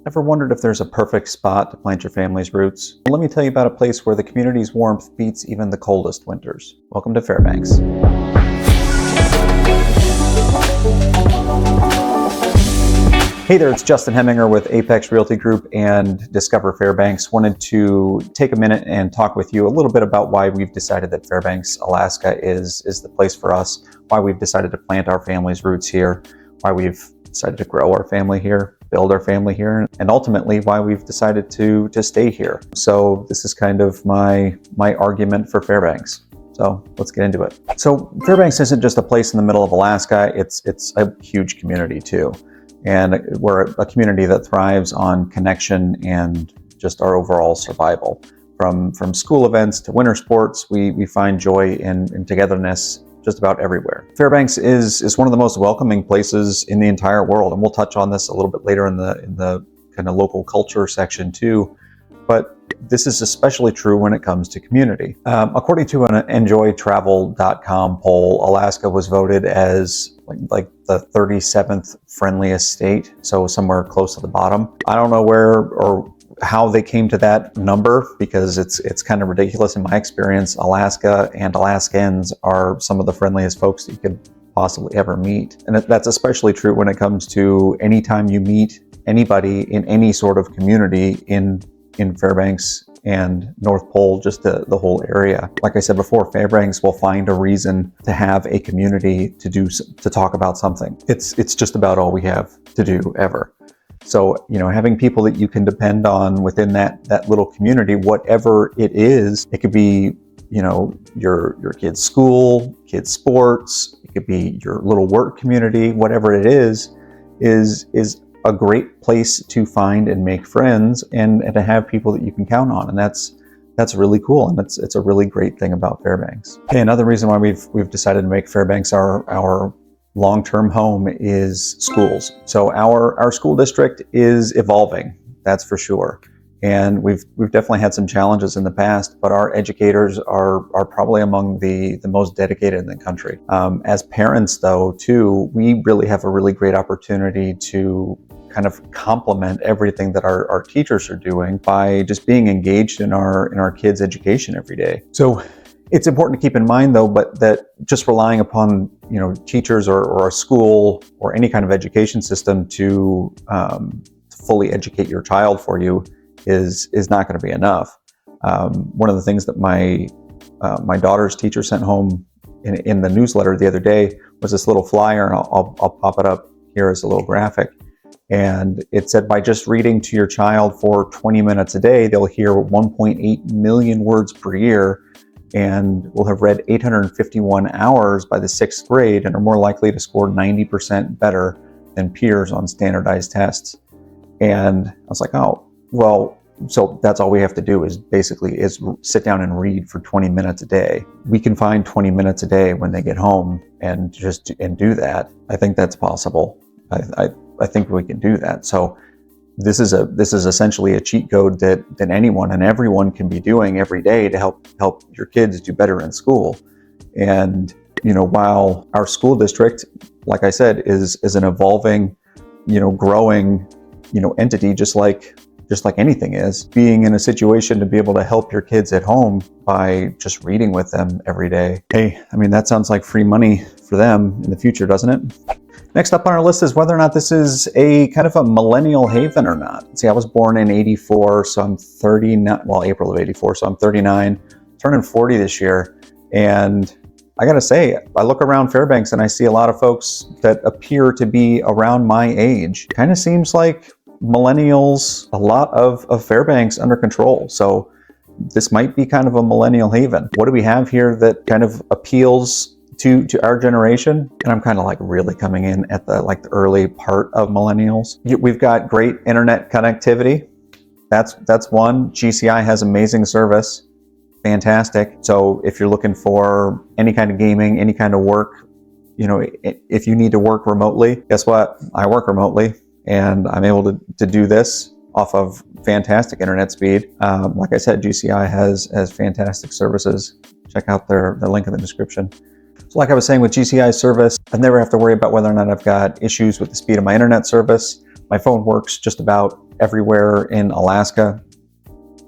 Ever wondered if there's a perfect spot to plant your family's roots? Well, let me tell you about a place where the community's warmth beats even the coldest winters. Welcome to Fairbanks. Hey there, it's Justin Heminger with Apex Realty Group and Discover Fairbanks. Wanted to take a minute and talk with you a little bit about why we've decided that Fairbanks, Alaska is the place for us, why we've decided to plant our family's roots here, why we've decided to grow our family here, build our family here, and ultimately why we've decided to stay here. So this is kind of my argument for Fairbanks. So let's get into it. So Fairbanks isn't just a place in the middle of Alaska, it's a huge community too. And we're a community that thrives on connection and just our overall survival. From school events to winter sports, we find joy in togetherness just about everywhere. Fairbanks is one of the most welcoming places in the entire world, and we'll touch on this a little bit later in the kind of local culture section too. But this is especially true when it comes to community. According to an enjoytravel.com poll, Alaska was voted as like the 37th friendliest state, so somewhere close to the bottom. I don't know where or how they came to that number, because it's kind of ridiculous in my experience. Alaska and Alaskans are some of the friendliest folks that you could possibly ever meet. And that's especially true when it comes to anytime you meet anybody in any sort of community in Fairbanks and North Pole, just the whole area. Like I said before, Fairbanks will find a reason to have a community to talk about something. It's just about all we have to do ever. So, having people that you can depend on within that little community, whatever it is, it could be, your kid's school, kids' sports, it could be your little work community, whatever it is a great place to find and make friends and to have people that you can count on. And that's really cool. And it's a really great thing about Fairbanks. Okay, another reason why we've decided to make Fairbanks our long-term home is schools. So our school district is evolving, that's for sure. And we've definitely had some challenges in the past, but our educators are probably among the most dedicated in the country. As parents though, too, we really have a really great opportunity to kind of complement everything that our teachers are doing by just being engaged in our kids' education every day. So it's important to keep in mind though, but that just relying upon teachers or a school or any kind of education system to fully educate your child for you is not going to be enough. One of the things that my daughter's teacher sent home in the newsletter the other day was this little flyer, and I'll pop it up here as a little graphic. And it said, by just reading to your child for 20 minutes a day, they'll hear 1.8 million words per year and will have read 851 hours by the 6th grade and are more likely to score 90% better than peers on standardized tests. And I was like, oh, well, so that's all we have to do is sit down and read for 20 minutes a day. We can find 20 minutes a day when they get home and do that. I think that's possible. I think we can do that. So this is essentially a cheat code that anyone and everyone can be doing every day to help your kids do better in school. And while our school district, like I said, is an evolving, growing, entity, just like anything is, being in a situation to be able to help your kids at home by just reading with them every day. Hey, that sounds like free money for them in the future, doesn't it? Next up on our list is whether or not this is a kind of a millennial haven or not. See, I was born in 84, so I'm 39, April of 84, so I'm 39, turning 40 this year. And I gotta say, I look around Fairbanks and I see a lot of folks that appear to be around my age. Kind of seems like millennials, a lot of Fairbanks under control. So this might be kind of a millennial haven. What do we have here that kind of appeals to our generation? And I'm kind of like really coming in at the early part of millennials. We've got great internet connectivity. That's one. GCI has amazing service. Fantastic. So if you're looking for any kind of gaming, any kind of work, if you need to work remotely, guess what? I work remotely and I'm able to do this off of fantastic internet speed. Like I said, GCI has fantastic services. Check out their link in the description. So like I was saying with GCI service, I never have to worry about whether or not I've got issues with the speed of my internet service. My phone works just about everywhere in Alaska,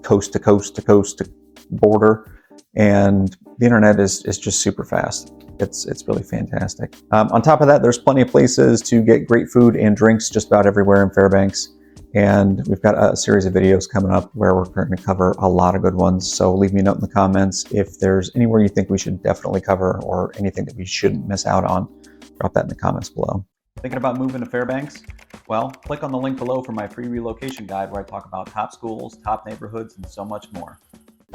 coast to coast to coast to border, and the internet is just super fast. It's really fantastic. On top of that, there's plenty of places to get great food and drinks just about everywhere in Fairbanks. And we've got a series of videos coming up where we're going to cover a lot of good ones. So leave me a note in the comments if there's anywhere you think we should definitely cover or anything that we shouldn't miss out on. Drop that in the comments below. Thinking about moving to Fairbanks? Well, click on the link below for my free relocation guide where I talk about top schools, top neighborhoods, and so much more.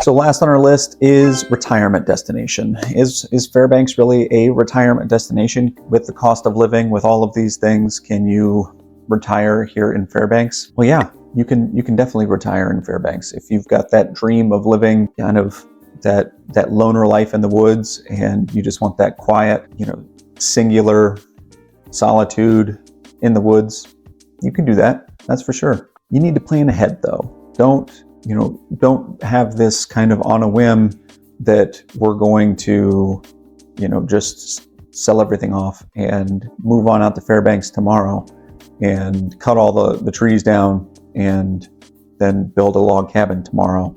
So last on our list is retirement destination. Is Fairbanks really a retirement destination? With the cost of living, with all of these things, can you retire here in Fairbanks? Well, yeah, you can definitely retire in Fairbanks. If you've got that dream of living kind of that loner life in the woods and you just want that quiet, singular solitude in the woods, you can do that. That's for sure. You need to plan ahead though. Don't have this kind of on a whim that we're going to, just sell everything off and move on out to Fairbanks tomorrow and cut all the trees down and then build a log cabin tomorrow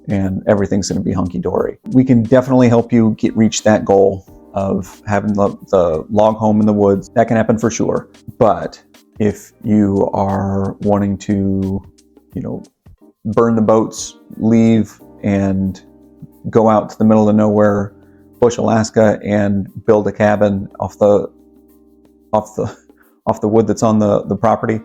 and everything's going to be hunky-dory. We can definitely help you reach that goal of having the log home in the woods. That can happen for sure. But if you are wanting to, burn the boats, leave, and go out to the middle of nowhere, Bush, Alaska, and build a cabin off the wood that's on the property,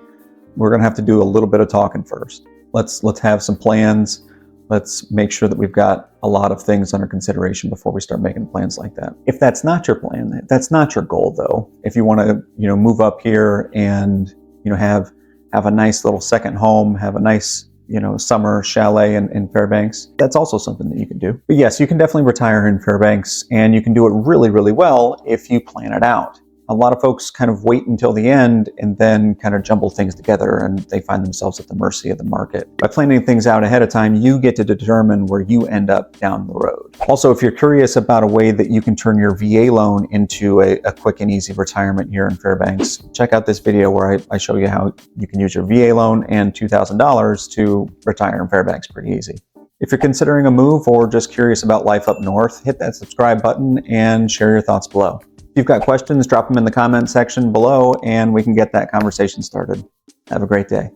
we're going to have to do a little bit of talking first. Let's have some plans. Let's make sure that we've got a lot of things under consideration before we start making plans like that. If that's not your plan, if that's not your goal though, if you want to, move up here and, have a nice little second home, have a nice, summer chalet in Fairbanks, that's also something that you can do. But yes, you can definitely retire in Fairbanks and you can do it really, really well if you plan it out. A lot of folks kind of wait until the end and then kind of jumble things together and they find themselves at the mercy of the market. By planning things out ahead of time, you get to determine where you end up down the road. Also, if you're curious about a way that you can turn your VA loan into a quick and easy retirement here in Fairbanks, check out this video where I show you how you can use your VA loan and $2,000 to retire in Fairbanks pretty easy. If you're considering a move or just curious about life up north, hit that subscribe button and share your thoughts below. If you've got questions, drop them in the comment section below and we can get that conversation started. Have a great day.